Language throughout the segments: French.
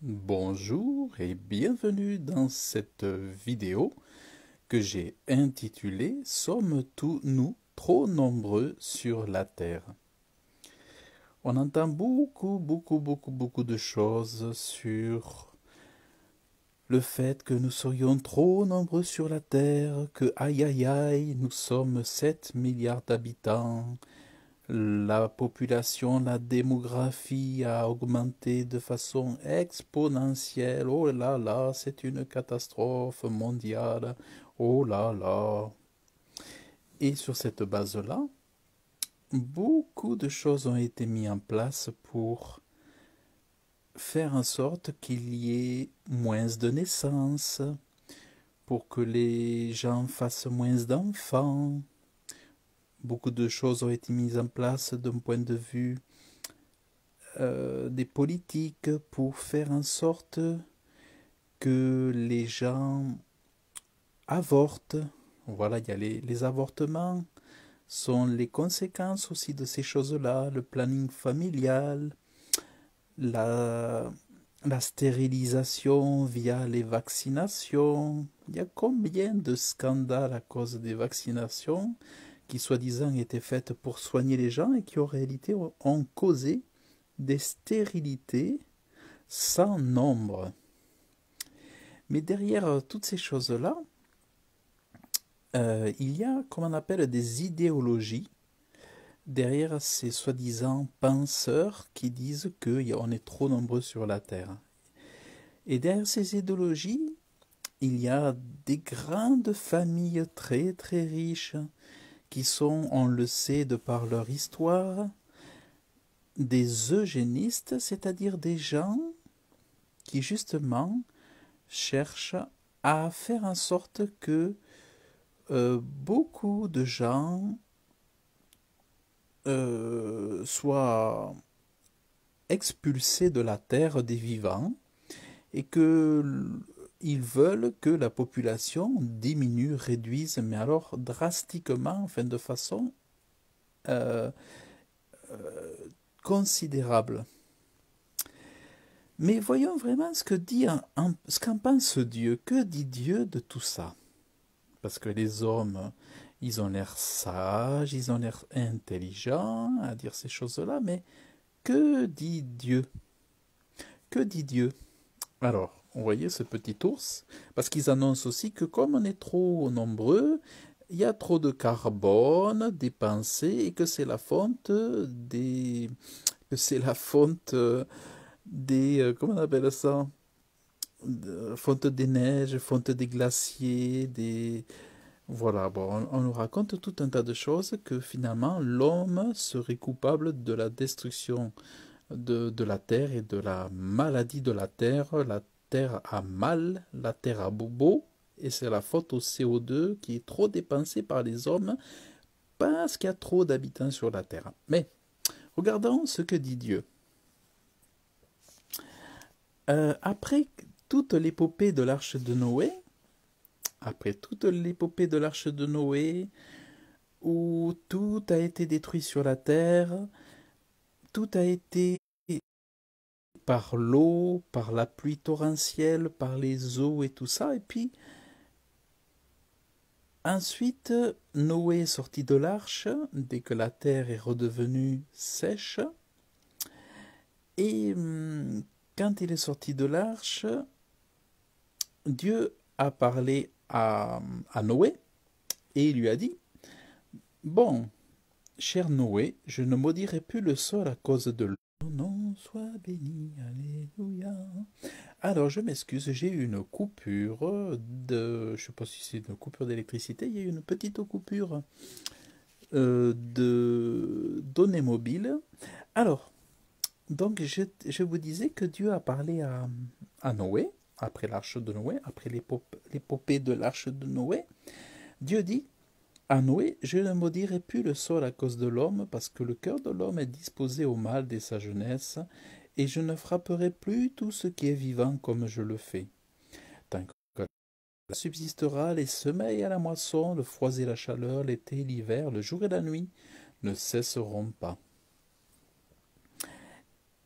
Bonjour et bienvenue dans cette vidéo que j'ai intitulée Sommes-nous trop nombreux sur la Terre? On entend beaucoup de choses sur le fait que nous serions trop nombreux sur la Terre, que aïe aïe aïe, nous sommes 7 milliards d'habitants, la population, la démographie a augmenté de façon exponentielle. Oh là là, c'est une catastrophe mondiale. Oh là là. Et sur cette base-là, beaucoup de choses ont été mises en place pour faire en sorte qu'il y ait moins de naissances, pour que les gens fassent moins d'enfants. Beaucoup de choses ont été mises en place d'un point de vue des politiques pour faire en sorte que les gens avortent. Voilà, il y a les avortements sont les conséquences aussi de ces choses-là, le planning familial, la, la stérilisation via les vaccinations. Il y a combien de scandales à cause des vaccinations qui soi-disant étaient faites pour soigner les gens et qui en réalité ont causé des stérilités sans nombre. Mais derrière toutes ces choses-là, il y a, comme on appelle, des idéologies derrière ces soi-disant penseurs qui disent qu'on est trop nombreux sur la Terre. Et derrière ces idéologies, il y a des grandes familles très riches qui sont, on le sait de par leur histoire, des eugénistes, c'est-à-dire des gens qui justement cherchent à faire en sorte que beaucoup de gens soient expulsés de la terre des vivants et que ils veulent que la population diminue, réduise, mais alors drastiquement, enfin de façon euh, considérable. Mais voyons vraiment ce que dit ce qu'en pense Dieu. Que dit Dieu de tout ça? Parce que les hommes, ils ont l'air sages, ils ont l'air intelligents à dire ces choses-là, mais que dit Dieu? Que dit Dieu? Alors, on voyait ce petit ours, parce qu'ils annoncent aussi que comme on est trop nombreux, il y a trop de carbone dépensé et que c'est la faute des... que c'est la faute des... comment on appelle ça? Fonte des neiges, fonte des glaciers, des... Voilà, bon, on nous raconte tout un tas de choses que finalement l'homme serait coupable de la destruction de la terre et de la maladie de la terre. La terre a mal, la terre a bobo, et c'est la faute au CO2 qui est trop dépensé par les hommes parce qu'il y a trop d'habitants sur la terre. Mais regardons ce que dit Dieu. Après toute l'épopée de l'arche de Noé, où tout a été détruit sur la terre, tout a été par l'eau, par la pluie torrentielle, par les eaux et tout ça. Et puis, ensuite, Noé est sorti de l'arche dès que la terre est redevenue sèche. Et quand il est sorti de l'arche, Dieu a parlé à Noé et il lui a dit, bon, cher Noé, je ne maudirai plus le sol à cause de l'eau. Ton nom soit béni, alléluia. Alors, je m'excuse, j'ai eu une coupure de... Je ne sais pas si c'est une coupure d'électricité, il y a eu une petite coupure de données mobiles. Alors, donc, je vous disais que Dieu a parlé à Noé, après l'arche de Noé, après l'épopée de l'arche de Noé. Dieu dit à Noé, je ne maudirai plus le sol à cause de l'homme, parce que le cœur de l'homme est disposé au mal dès sa jeunesse, et je ne frapperai plus tout ce qui est vivant comme je le fais. Tant que subsistera les semeilles à la moisson, le froid et la chaleur, l'été et l'hiver, le jour et la nuit ne cesseront pas.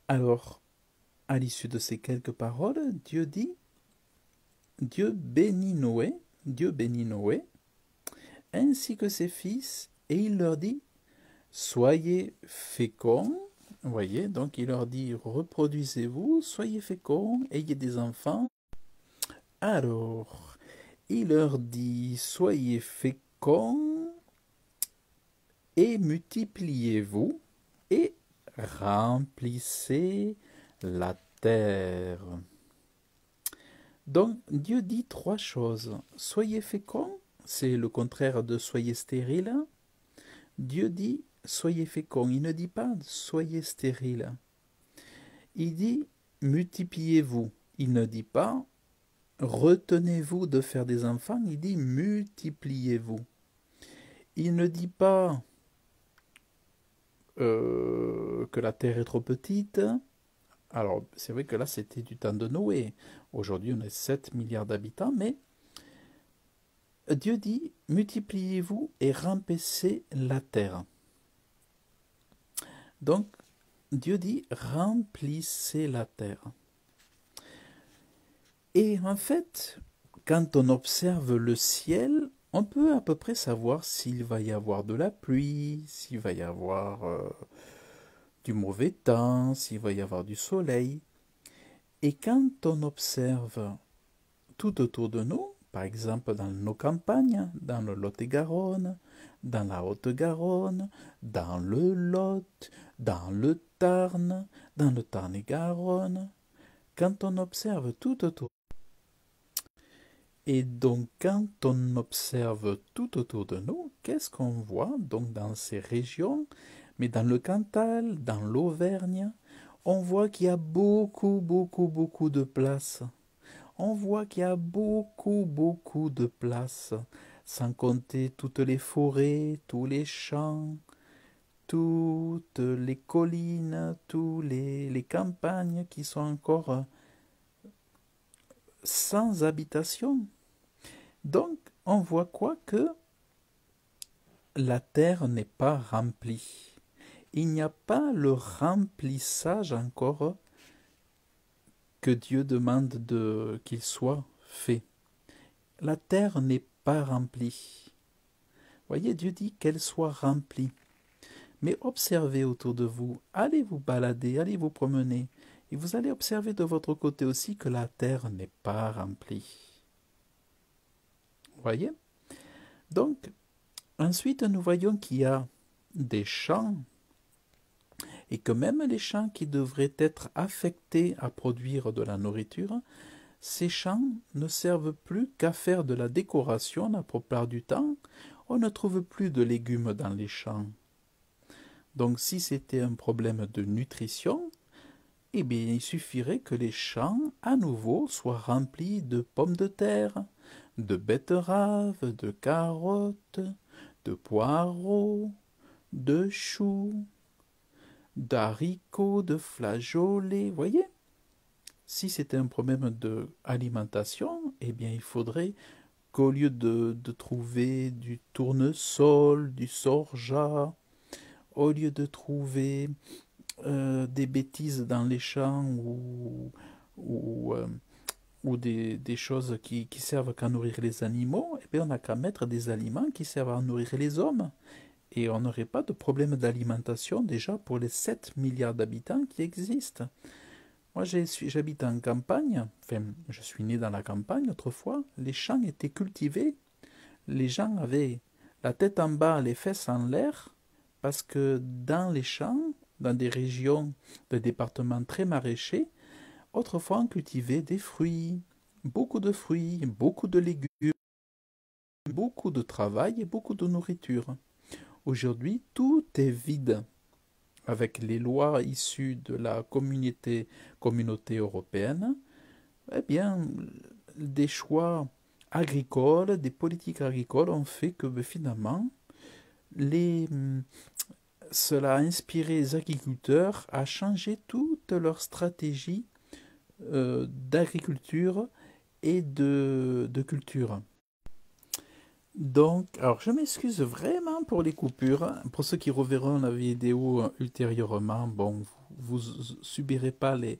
Alors, à l'issue de ces quelques paroles, Dieu dit, Dieu bénit Noé, ainsi que ses fils, et il leur dit, soyez féconds. Vous voyez, donc il leur dit, reproduisez-vous, soyez féconds, ayez des enfants. Alors, il leur dit, soyez féconds et multipliez-vous et remplissez la terre. Donc, Dieu dit trois choses. Soyez féconds, c'est le contraire de soyez stérile. Dieu dit soyez féconds. Il ne dit pas soyez stérile. Il dit multipliez-vous. Il ne dit pas retenez-vous de faire des enfants. Il dit multipliez-vous. Il ne dit pas que la terre est trop petite. Alors, c'est vrai que là, c'était du temps de Noé. Aujourd'hui, on est 7 milliards d'habitants, mais Dieu dit, multipliez-vous et remplissez la terre. Donc, Dieu dit, remplissez la terre. Et en fait, quand on observe le ciel, on peut à peu près savoir s'il va y avoir de la pluie, s'il va y avoir du mauvais temps, s'il va y avoir du soleil. Et quand on observe tout autour de nous, par exemple dans nos campagnes, dans le Lot-et-Garonne, dans la Haute-Garonne, dans le Lot, dans le Tarn, dans le Tarn-et-Garonne, quand on observe tout autour. Et donc quand on observe tout autour de nous, qu'est-ce qu'on voit donc dans ces régions? Mais dans le Cantal, dans l'Auvergne, on voit qu'il y a beaucoup de place. On voit qu'il y a beaucoup de place, sans compter toutes les forêts, tous les champs, toutes les collines, tous les campagnes qui sont encore sans habitation. Donc, on voit quoi? Que la terre n'est pas remplie. Il n'y a pas le remplissage encore que Dieu demande qu'il soit fait. La terre n'est pas remplie. Voyez, Dieu dit qu'elle soit remplie. Mais observez autour de vous, allez vous balader, allez vous promener, et vous allez observer de votre côté aussi que la terre n'est pas remplie. Voyez? Donc, ensuite, nous voyons qu'il y a des champs, et que même les champs qui devraient être affectés à produire de la nourriture, ces champs ne servent plus qu'à faire de la décoration la plupart du temps. On ne trouve plus de légumes dans les champs. Donc si c'était un problème de nutrition, eh bien il suffirait que les champs à nouveau soient remplis de pommes de terre, de betteraves, de carottes, de poireaux, de choux, d'haricots, de flageolets, voyez? Si c'était un problème d'alimentation, eh bien il faudrait qu'au lieu de trouver du tournesol, du sorgha, au lieu de trouver des bêtises dans les champs ou des choses qui servent qu'à nourrir les animaux, eh bien on n'a qu'à mettre des aliments qui servent à nourrir les hommes. Et on n'aurait pas de problème d'alimentation déjà pour les 7 milliards d'habitants qui existent. Moi, j'habite en campagne, enfin, je suis né dans la campagne autrefois, les champs étaient cultivés, les gens avaient la tête en bas, les fesses en l'air, parce que dans les champs, dans des régions de départements très maraîchers, autrefois on cultivait des fruits, beaucoup de légumes, beaucoup de travail et beaucoup de nourriture. Aujourd'hui, tout est vide. Avec les lois issues de la communauté européenne, eh bien, des choix agricoles, des politiques agricoles ont fait que finalement, cela a inspiré les agriculteurs à changer toute leur stratégie d'agriculture et de culture. Donc, alors je m'excuse vraiment pour les coupures. Pour ceux qui reverront la vidéo ultérieurement, bon, vous subirez pas les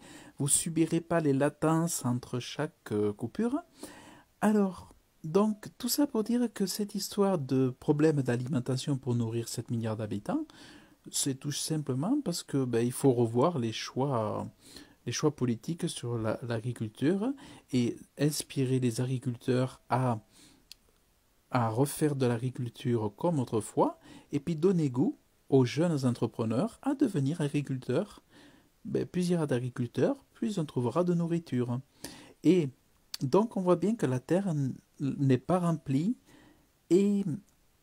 latences entre chaque coupure. Alors, donc, tout ça pour dire que cette histoire de problème d'alimentation pour nourrir 7 milliards d'habitants, c'est tout simplement parce que il faut revoir les choix politiques sur l'agriculture et inspirer les agriculteurs à refaire de l'agriculture comme autrefois, et puis donner goût aux jeunes entrepreneurs à devenir agriculteurs. Plus il y aura d'agriculteurs, plus on trouvera de nourriture. Et donc on voit bien que la terre n'est pas remplie, et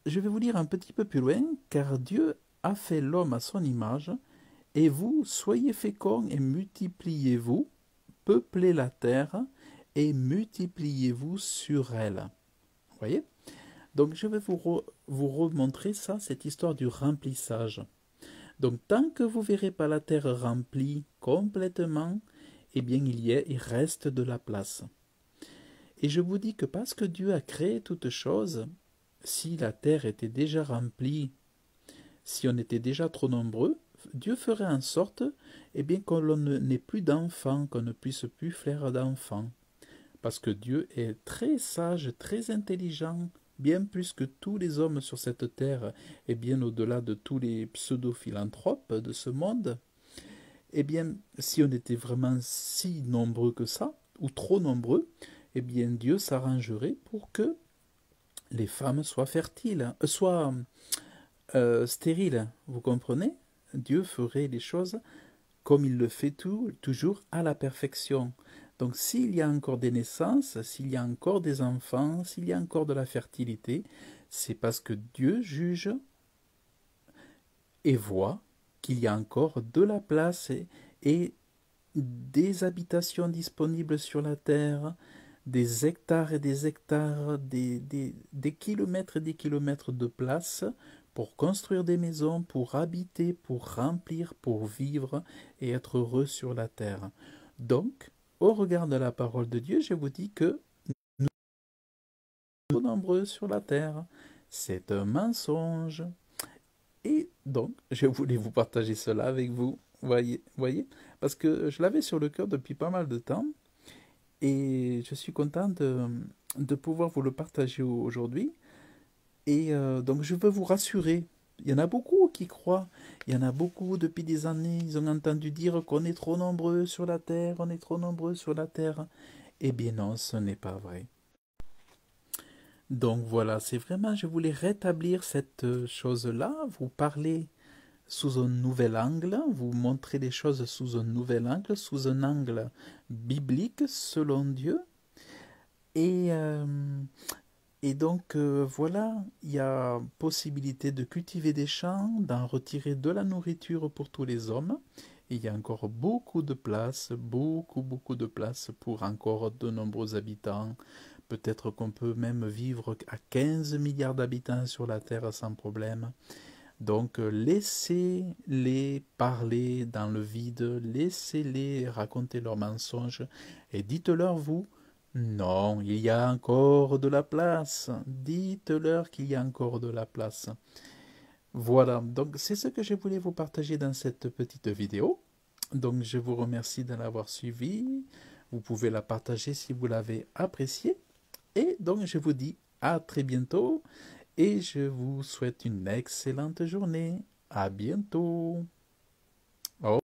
je vais vous lire un petit peu plus loin, car Dieu a fait l'homme à son image, et vous, soyez féconds et multipliez-vous, peuplez la terre et multipliez-vous sur elle. Vous voyez? Donc je vais vous remontrer ça, cette histoire du remplissage. Donc tant que vous ne verrez pas la terre remplie complètement, eh bien il reste de la place. Et je vous dis que parce que Dieu a créé toutes choses, si la terre était déjà remplie, si on était déjà trop nombreux, Dieu ferait en sorte qu'on n'ait plus d'enfants, qu'on ne puisse plus faire d'enfants. Parce que Dieu est très sage, très intelligent, bien plus que tous les hommes sur cette terre, et bien au-delà de tous les pseudo-philanthropes de ce monde. Eh bien, si on était vraiment si nombreux que ça, ou trop nombreux, eh bien Dieu s'arrangerait pour que les femmes soient fertiles, soient stériles, vous comprenez? Dieu ferait les choses comme il le fait toujours à la perfection. Donc s'il y a encore des naissances, s'il y a encore des enfants, s'il y a encore de la fertilité, c'est parce que Dieu juge et voit qu'il y a encore de la place et des habitations disponibles sur la terre, des hectares et des hectares, des kilomètres et des kilomètres de place pour construire des maisons, pour habiter, pour remplir, pour vivre et être heureux sur la terre. Donc, au regard de la parole de Dieu, je vous dis que nous sommes nombreux sur la terre. C'est un mensonge. Et donc, je voulais vous partager cela avec vous. Voyez, parce que je l'avais sur le cœur depuis pas mal de temps. Et je suis content de pouvoir vous le partager aujourd'hui. Et donc je veux vous rassurer. Il y en a beaucoup qui croient. Il y en a beaucoup depuis des années. Ils ont entendu dire qu'on est trop nombreux sur la terre. On est trop nombreux sur la terre. Eh bien non, ce n'est pas vrai. Donc voilà, c'est vraiment, je voulais rétablir cette chose-là, vous parler sous un nouvel angle, vous montrer les choses sous un nouvel angle, sous un angle biblique selon Dieu. Et, euh, et donc voilà, il y a possibilité de cultiver des champs, d'en retirer de la nourriture pour tous les hommes. Et il y a encore beaucoup de place, beaucoup de place pour encore de nombreux habitants. Peut-être qu'on peut même vivre à 15 milliards d'habitants sur la Terre sans problème. Donc laissez-les parler dans le vide, laissez-les raconter leurs mensonges et dites-leur, vous, non, il y a encore de la place. Dites-leur qu'il y a encore de la place. Voilà, donc c'est ce que je voulais vous partager dans cette petite vidéo. Donc je vous remercie de l'avoir suivi. Vous pouvez la partager si vous l'avez appréciée. Et donc je vous dis à très bientôt et je vous souhaite une excellente journée. À bientôt. Au